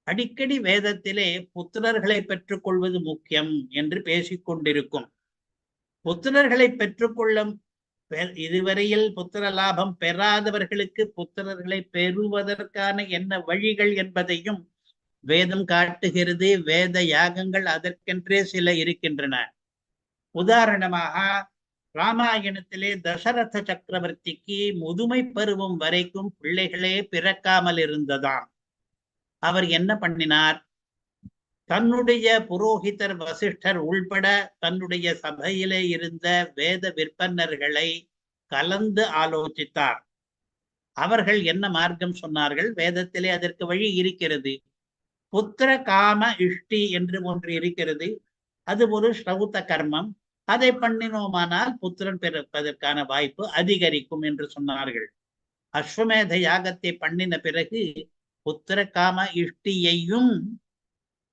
அடிக்கடி வேதத்திலே புத்திரர்களை பெற்றுக்கொள்வது முக்கியம் என்று பேசிக்கொண்டிருக்கும். புத்திரர்களை பெற்றுக்கொள்ளும் இதுவரையில் புத்திர லாபம் பெறாதவர்களுக்கு புத்திரர்களை பெறுவதற்கான என்ன வழிகள் என்பதையும் வேதம் காட்டுகிறது. வேத யாகங்கள் அதற்கென்றே சில இருக்கின்றன. உதாரணமாக ராமாயணத்திலே தசரத சக்கரவர்த்திக்கு முதுமை பருவம் வரைக்கும் பிள்ளைகளே பிறக்காமல் இருந்ததாம். அவர் என்ன பண்ணினார்? தன்னுடைய புரோகிதர் வசிஷ்டர் உள்பட தன்னுடைய சபையிலே இருந்த வேத விற்பன்னர்களை கலந்து ஆலோசித்தார். அவர்கள் என்ன மார்க்கம் சொன்னார்கள்? வேதத்திலே அதற்கு வழி இருக்கிறது. புத்திர காம இஷ்டி என்று ஒன்று இருக்கிறது. அது ஒரு ஸ்ரௌத கர்மம். அதை பண்ணினோமானால் புத்திரன் பிறப்பதற்கான வாய்ப்பு அதிகரிக்கும் என்று சொன்னார்கள். அஸ்வமேத யாகத்தை பண்ணின பிறகு புத்திர காம இஷ்டியையும்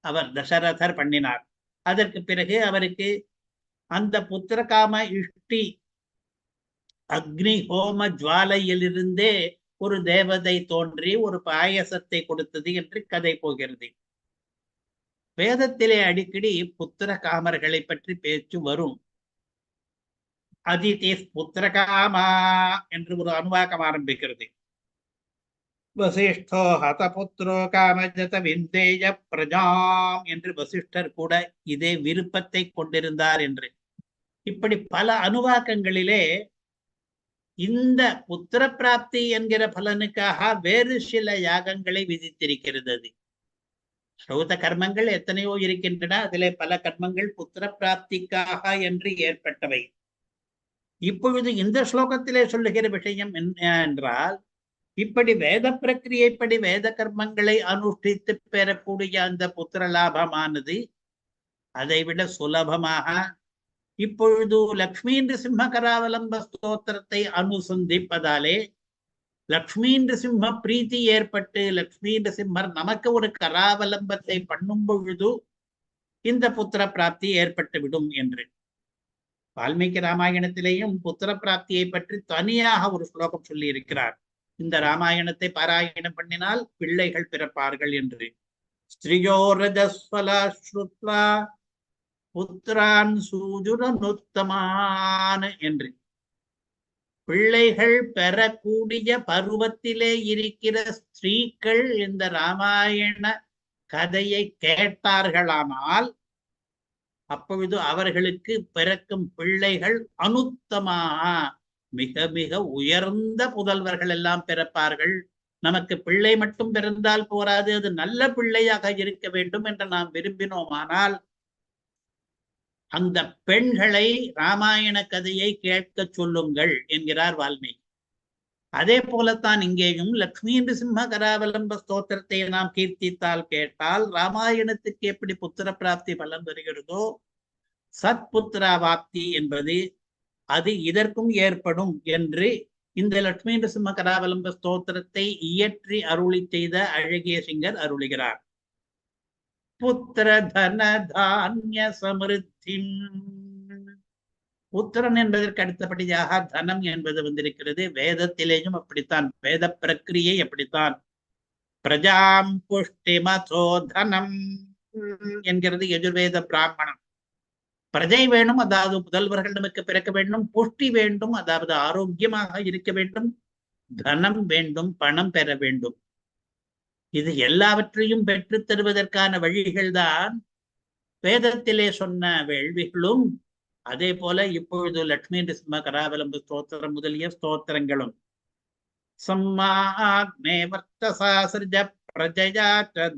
அவர் தசரதர் பண்ணினார். அதற்கு பிறகு அவருக்கு அந்த புத்திர காம இஷ்டி அக்னி ஹோம ஜுவாலையிலிருந்தே ஒரு தேவதை தோன்றி ஒரு பாயசத்தை கொடுத்தது என்று கதை போகிறது. வேதத்திலே அடிக்கடி புத்திர காமர்களை பற்றி பேச்சு வரும். அதிதி புத்திரகாமா என்று ஒரு அனுவாக்கம் ஆரம்பிக்கிறது. வசிஷ்டோ ஹதபுத்ரோ காமஜத விந்தேய பிரஜாம் என்று வசிஷ்டர் கூட இதே விருப்பத்தை கொண்டிருந்தார் என்று. இப்படி பல அனுவாக்கங்களிலே இந்த புத்திர பிராப்தி என்கிற பலனுக்காக வேறு சில யாகங்களை விதித்திருக்கிறது. ஸ்ரௌத கர்மங்கள் எத்தனையோ இருக்கின்றன. அதிலே பல கர்மங்கள் புத்திர பிராப்திக்காக என்று ஏற்பட்டவை. இப்பொழுது இந்த ஸ்லோகத்திலே சொல்லுகிற விஷயம் என்ன என்றால், இப்படி வேத பிரக்கிரியைப்படி வேத கர்மங்களை அனுஷ்டித்து பெறக்கூடிய அந்த புத்திர லாபமானது அதைவிட சுலபமாக இப்பொழுது லக்ஷ்மீ நிருசிம்ம கராவலம்ப ஸ்தோத்திரத்தை அனுசந்திப்பதாலே லக்ஷ்மீ நிருசிம்ம பிரீத்தி ஏற்பட்டு லக்ஷ்மீ நிருசிம்மர் நமக்கு ஒரு கராவலம்பத்தை பண்ணும் பொழுது இந்த புத்திர பிராப்தி ஏற்பட்டு விடும் என்று. வால்மீகி ராமாயணத்திலேயும் புத்திர பிராப்தியை பற்றி தனியாக ஒரு ஸ்லோகம் சொல்லி இருக்கிறார். இந்த ராமாயணத்தை பாராயணம் பண்ணினால் பிள்ளைகள் பிறப்பார்கள் என்று. ஸ்ரீயோரஜஸ்வலா ஸ்ருத்வா புத்திரான் சூஜுரனுத்தமான் என்று. பிள்ளைகள் பெறக்கூடிய பருவத்திலே இருக்கிற ஸ்திரீகள் இந்த ராமாயண கதையை கேட்டார்களானால் அப்பொழுது அவர்களுக்கு பிறக்கும் பிள்ளைகள் அனுத்தமாக மிக மிக உயர்ந்த புதல்வர்கள் எல்லாம் பிறப்பார்கள். நமக்கு பிள்ளை மட்டும் பிறந்தால் போராது, அது நல்ல பிள்ளையாக இருக்க வேண்டும் என்று நாம் விரும்பினோமானால் அந்த பெண்களை ராமாயண கதையை கேட்க சொல்லுங்கள் என்கிறார் வால்மீகி. அதே போலத்தான் இங்கேயும் லக்ஷ்மீ நிருசிம்ம கராவலம்ப ஸ்தோத்திரத்தை நாம் கீர்த்தித்தால் கேட்டால் ராமாயணத்துக்கு எப்படி புத்திர பிராப்தி பலன் வருகிறதோ சத்புத்திரா வாப்தி என்பது அது இதற்கும் ஏற்படும் என்று இந்த லக்ஷ்மீ நிருசிம்ம கராவலம்ப ஸ்தோத்திரத்தை இயற்றி அருளி செய்த அழகிய சிங்கர் அருளுகிறார். புத்திர தன தானிய சமிருத்தி. புத்திரன் என்பதற்கு அடுத்தபடியாக தனம் என்பது வந்திருக்கிறது. வேதத்திலேயும் அப்படித்தான், வேத பிரக்கிரியை அப்படித்தான். பிரஜாம் புஷ்டி மதோ தனம் என்கிறது எஜுர்வேத பிராமணம். பிரஜை வேணும், அதாவது புதல்வர்கள் நமக்கு பிறக்க வேண்டும். புஷ்டி வேண்டும், அதாவது ஆரோக்கியமாக இருக்க வேண்டும். தனம் வேண்டும், பணம் பெற வேண்டும். இது எல்லாவற்றையும் பெற்று தருவதற்கான வழிகள் தான் வேதத்திலே சொன்ன வேள்விகளும் அதே போல இப்பொழுது லக்ஷ்மி நிருசிம்ம கராவலம்ப ஸ்தோத்திரம் முதலிய ஸ்தோத்திரங்களும். சம்மாக்னே வர்த்தசா சிருஜ பிரஜயா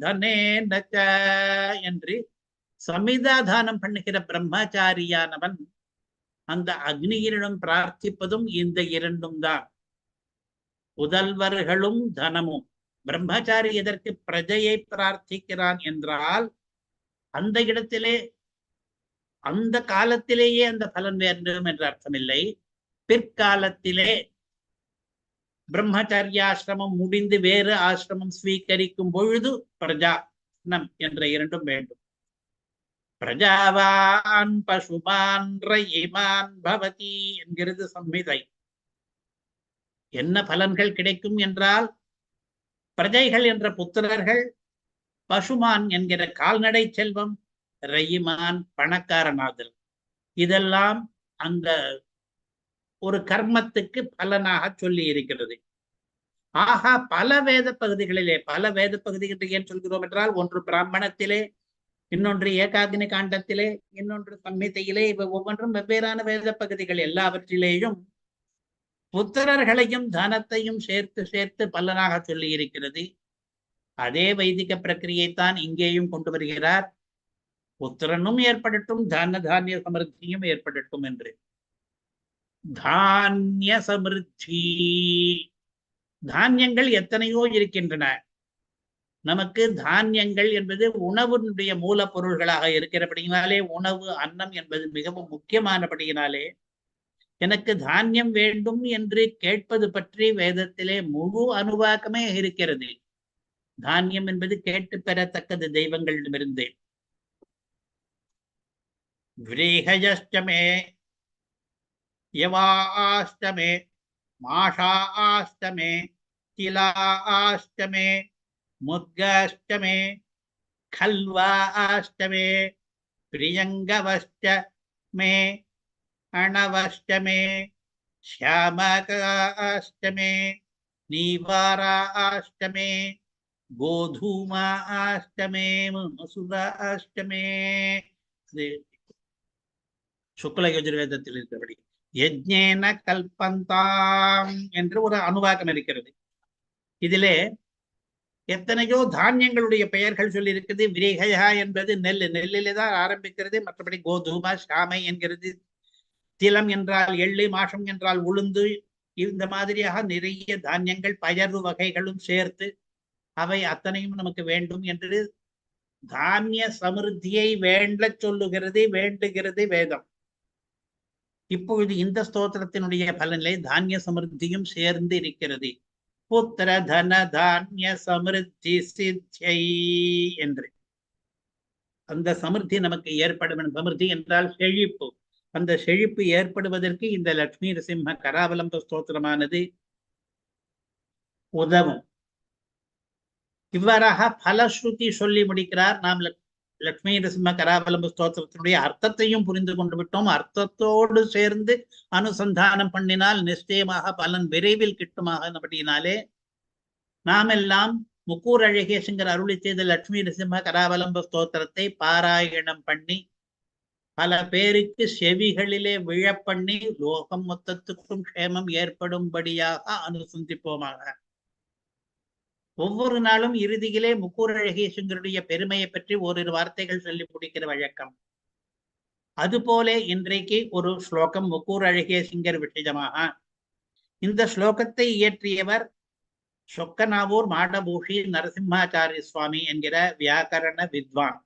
தனேன என்று சமிதாதானம் பண்ணுகிற பிரம்மச்சாரியானவன் அந்த அக்னியிடம் பிரார்த்திப்பதும் இந்த இரண்டும் தான். புதல்வர்களும் தனமும். பிரம்மச்சாரி எதற்கு பிரஜையை பிரார்த்திக்கிறான் என்றால், அந்த இடத்திலே அந்த காலத்திலேயே அந்த பலன் வேண்டும் என்ற அர்த்தமில்லை. பிற்காலத்திலே பிரம்மச்சரியாசிரமம் முடிந்து வேறு ஆசிரமம் ஸ்வீகரிக்கும் பொழுது பிரஜானம் என்ற இரண்டும் வேண்டும். பிரஜாவான் பசுமான் ரயிமான் பவதி என்கிறது சம்ஹிதை. என்ன பலன்கள் கிடைக்கும் என்றால், பிரஜைகள் என்ற புத்திரர்கள், பசுமான் என்கிற கால்நடை செல்வம், ரயிமான் பணக்காரனாதல், இதெல்லாம் அந்த ஒரு கர்மத்துக்கு பலனாக சொல்லி இருக்கிறது. ஆகா, பல வேத பகுதிகளிலே, பல வேத பகுதிகள் ஏன் சொல்கிறோம் என்றால், ஒன்று பிராமணத்திலே, இன்னொன்று ஏகாக்னி காண்டத்திலே, இன்னொன்று சம்ஹிதையிலே, இவை ஒவ்வொன்றும் வெவ்வேறான வேத பகுதிகள். எல்லாவற்றிலேயும் புத்திரர்களையும் தனத்தையும் சேர்த்து சேர்த்து பலனாக சொல்லி இருக்கிறது. அதே வைதிக பிரக்கிரியைத்தான் இங்கேயும் கொண்டு வருகிறார். புத்திரனும் ஏற்படட்டும், தானிய சமிருத்தியும் ஏற்படட்டும் என்று. தானிய சமிருத்தி, தானியங்கள் எத்தனையோ இருக்கின்றன. நமக்கு தானியங்கள் என்பது உணவுடைய மூலப்பொருள்களாக இருக்கிறபடியினாலே, உணவு அன்னம் என்பது மிகவும் முக்கியமானபடியினாலே, எனக்கு தானியம் வேண்டும் என்று கேட்பது பற்றி வேதத்திலே முழு அனுவாக்கமே இருக்கிறது. தானியம் என்பது கேட்டு பெறத்தக்கது தெய்வங்களிடமிருந்து. விரேகயஷ்டமே யவாஷ்டமே மாஷாஷ்டமே திலாஷ்டமே முத்காஷ்டமே கல்வாஷ்டமே பிரியங்கவஷ்டமே அணவஷ்டமே ஷியாமகாஷ்டமே நீவாராஷ்டமே கோதூமாஷ்டமே மசுராஷ்டமே. சுக்ல யஜுர்வேதத்தில் இருக்கிறபடி யஜ்ஞேன கல்பந்தாம் என்று ஒரு அனுவாக்கம் இருக்கிறது. இதிலே எத்தனையோ தானியங்களுடைய பெயர்கள் சொல்லி இருக்குது. விரேகயா என்பது நெல், நெல்லிலே தான் ஆரம்பிக்கிறது. மற்றபடி கோதுமா, சாமை என்கிறது. திலம் என்றால் எள்ளு, மாஷம் என்றால் உளுந்து, இந்த மாதிரியாக நிறைய தானியங்கள் பயறு வகைகளும் சேர்த்து அவை அத்தனையும் நமக்கு வேண்டும் என்று தானிய சமிருத்தியை வேண்ட சொல்லுகிறது, வேண்டுகிறது வேதம். இப்பொழுது இந்த ஸ்தோத்திரத்தினுடைய பலனிலே தானிய சமிருத்தியும் சேர்ந்து இருக்கிறது. புத்திர தன தானிய சமிருத்தி சித்தியை என்று அந்த சமிருத்தி நமக்கு ஏற்படும். சமிருத்தி என்றால் செழிப்பு. அந்த செழிப்பு ஏற்படுவதற்கு இந்த லட்சுமி நரசிம்ம கராவலம்ப ஸ்தோத்திரமானது உதவும். இவ்வாறாக பலஸ்ருதி சொல்லி முடிக்கிறார். நாம் லட்சுமி நரசிம்ம கராவலம்ப ஸ்தோத்திரத்தினுடைய அர்த்தத்தையும் புரிந்து கொண்டு விட்டோம். அர்த்தத்தோடு சேர்ந்து அனுசந்தானம் பண்ணினால் நிச்சயமாக பலன் விரைவில் கிட்டுமாக அப்படினாலே நாம் எல்லாம் முக்கூர் அழகேசங்கர் அருளி செய்த லட்சுமி நரசிம்ம கராவலம்ப ஸ்தோத்திரத்தை பாராயணம் பண்ணி பல பேருக்கு செவிகளிலே விழப்பண்ணி லோகம் மொத்தத்துக்கும் க்ஷேமம் ஏற்படும்படியாக அனுசந்திப்போமாக. ஒவ்வொரு நாளும் இறுதியிலே முக்கூர் அழகேசங்கருடைய பெருமையை பற்றி ஓரிரு வார்த்தைகள் சொல்லி முடிக்கிற வழக்கம். அதுபோல இன்றைக்கு ஒரு ஸ்லோகம் முக்கூர் அழகேசங்கர் விஷயமாக. இந்த ஸ்லோகத்தை இயற்றியவர் சொக்கநாவூர் மாடபூஷி நரசிம்மாச்சாரிய சுவாமி என்கிற வியாக்கரண வித்வான்.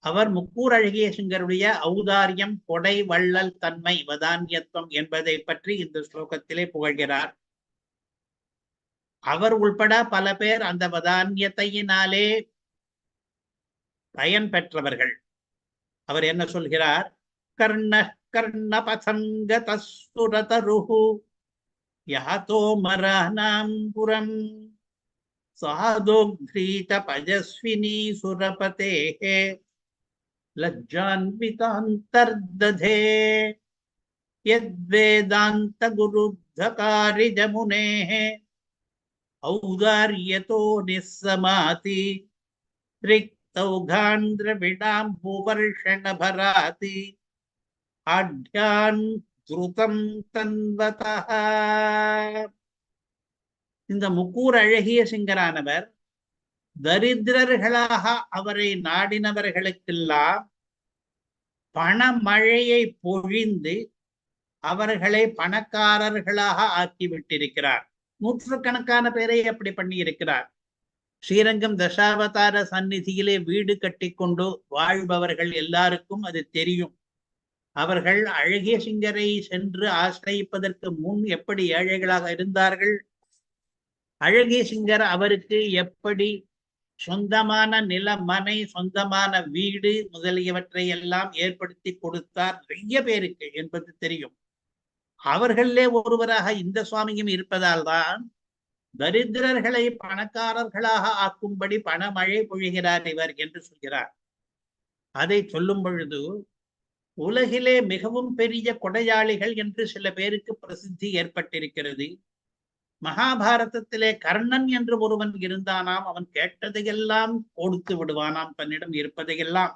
அவர் முக்கூர் அழகேசங்கருடைய ஔதாரியம், கொடை வள்ளல் தன்மை, வதான்யத்துவம் என்பதை பற்றி இந்த ஸ்லோகத்திலே புகழ்கிறார். அவர் உள்பட பல பேர் அந்த வதான்யத்தையினாலே பயன் பெற்றவர்கள். அவர் என்ன சொல்கிறார்? கர்ண கர்ண பசங்கதசுரதருஹு யாதோ மராணாம் புரம் சாதோக்ரீத பஜஸ்வினி சுரபதேஹே லஜ்ஜான்விதாந்தர்ததே யத்வேதாந்த குருத்தகாரி ஜமுனேஹே ஔதார்யதோ நிஸ்ஸமாதி ரிக்தௌகாந்திரவிடாம்புவர்ஷணபராதி ஆட்யான் துருதம் தன்வதஹ. இந்த முக்கூர் அழகிய சிங்கரானவர் தரித்திரர்களாக அவரை நாடினவர்களுக்கெல்லாம் பணமழையை பொழிந்து அவர்களை பணக்காரர்களாக ஆக்கி விட்டிருக்கிறார். நூற்றுக்கணக்கான பேரை அப்படி பண்ணி இருக்கிறார். ஸ்ரீரங்கம் தசாவதார சந்நிதியிலே வீடு கட்டி கொண்டு வாழ்பவர்கள் எல்லாருக்கும் அது தெரியும். அவர்கள் அழகிய சிங்கரை சென்று ஆசிரியிப்பதற்கு முன் எப்படி ஏழைகளாக இருந்தார்கள், அழகிய சிங்கர் அவருக்கு எப்படி சொந்தமான நில மனை, சொந்தமான வீடு முதலியவற்றை எல்லாம் ஏற்படுத்தி கொடுத்தார் நிறைய பேருக்கு என்பது தெரியும். அவர்களே ஒருவராக இந்த சுவாமியும் இருப்பதால் தான் தரித்திரர்களை பணக்காரர்களாக ஆக்கும்படி பணமழை பொழிகிறார் இவர் என்று சொல்கிறார். அதை சொல்லும் பொழுது உலகிலே மிகவும் பெரிய கொடையாளிகள் என்று சில பேருக்கு பிரசித்தி ஏற்பட்டிருக்கிறது. மகாபாரதத்திலே கர்ணன் என்று ஒருவன் இருந்தானாம். அவன் கேட்டதையெல்லாம் கொடுத்து விடுவானாம், தன்னிடம் இருப்பதையெல்லாம்,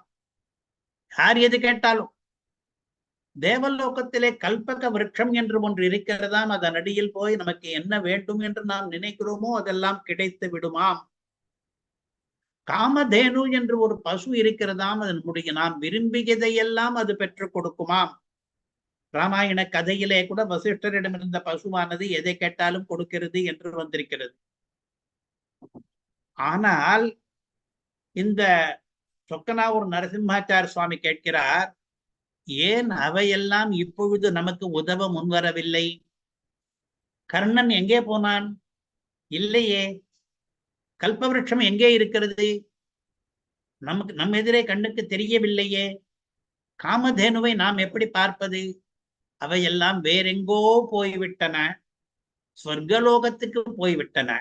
யார் எது கேட்டாலும். தேவலோகத்திலே கல்பக விருட்சம் என்று ஒன்று இருக்கிறதாம். அதன் அடியில் போய் நமக்கு என்ன வேண்டும் என்று நாம் நினைக்கிறோமோ அதெல்லாம் கிடைத்து விடுமாம். காமதேனு என்று ஒரு பசு இருக்கிறதாம். அதன் முடிய நாம் விரும்பியதையெல்லாம் அது பெற்றுக் கொடுக்குமாம். ராமாயண கதையிலே கூட வசிஷ்டரிடம் இருந்த பசுவானது எதை கேட்டாலும் கொடுக்கிறது என்று வந்திருக்கிறது. ஆனால் இந்த சொக்கனாவூர் நரசிம்மாச்சார சுவாமி கேட்கிறார், ஏன் அவையெல்லாம் இப்பொழுது நமக்கு உதவ முன்வரவில்லை? கர்ணன் எங்கே போனான்? இல்லையே. கல்பவருஷம் எங்கே இருக்கிறது? நமக்கு நம் எதிரே கண்ணுக்கு தெரியவில்லையே. காமதேனுவை நாம் எப்படி பார்ப்பது? அவையெல்லாம் வேறெங்கோ போய்விட்டன, ஸ்வர்கலோகத்துக்கு போய்விட்டன.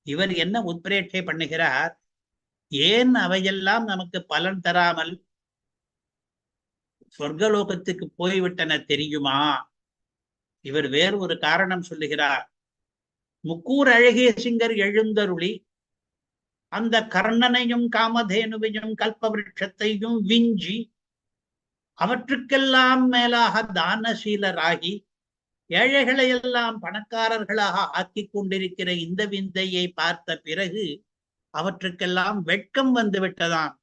இவர் என்ன உத்பிரேட்சை பண்ணுகிறார்? ஏன் அவையெல்லாம் நமக்கு பலன் தராமல் சொர்க்கலோகத்துக்கு போய்விட்டன தெரியுமா? இவர் வேறு ஒரு காரணம் சொல்லுகிறார். முக்கூர் அழகிய சிங்கர் எழுந்தருளி அந்த கர்ணனையும் காமதேனுவையும் கல்பவிருட்சத்தையும் விஞ்சி அவற்றுக்கெல்லாம் மேலாக தானசீலராகி ஏழைகளை எல்லாம் பணக்காரர்களாக ஆக்கி கொண்டிருக்கிற இந்த விந்தையை பார்த்த பிறகு அவற்றுக்கெல்லாம் வெட்கம் வந்து விட்டதாம்.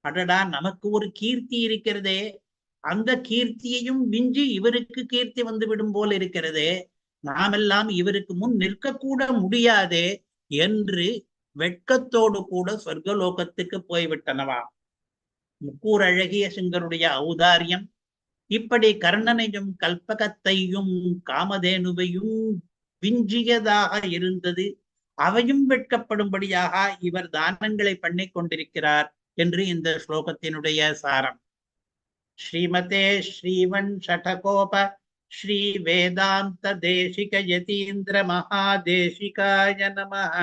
அடடா, நமக்கு ஒரு கீர்த்தி இருக்கிறதே, அந்த கீர்த்தியையும் விஞ்சி இவருக்கு கீர்த்தி வந்து விடும் போல் இருக்கிறதே, நாமெல்லாம் இவருக்கு முன் நிற்கக்கூட முடியாதே என்று வெட்கத்தோடு கூட சொர்க்கலோகத்துக்கு போய்விட்டனவாம். முக்கூர் அழகிய சிங்கருடைய ஔதாரியம் இப்படி கர்ணனையும் கல்பகத்தையும் காமதேனுவையும் விஞ்சியதாக இருந்தது. அவையும் வெட்கப்படும்படியாக இவர் தானங்களை பண்ணி கொண்டிருக்கிறார் என்று இந்த ஸ்லோகத்தினுடைய சாரம். ஸ்ரீமதே ஸ்ரீவன் ஷடகோப ஸ்ரீ வேதாந்த தேசிக யதீந்திர மகாதேசிகாய நமஹ.